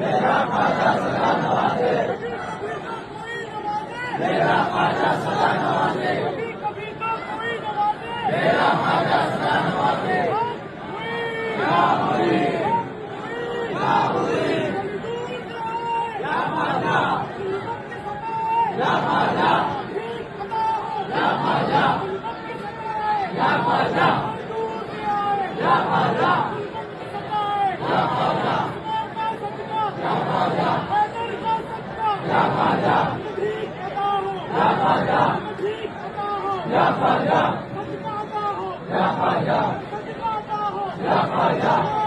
मेरा ख्वाजा सदा नवाजे, मेरा ख्वाजा सदा नवाजे, कभी तो कोई नवाजे, मेरा ख्वाजा सदा नवाजे। या मुरी, या मुरी, या ख्वाजा, या ख्वाजा, या ख्वाजा, या ख्वाजा, या ख्वाजा, या ख्वाजा, या ख्वाजा, या ख्वाजा, या ख्वाजा, या ख्वाजा, या ख्वाजा, या ख्वाजा।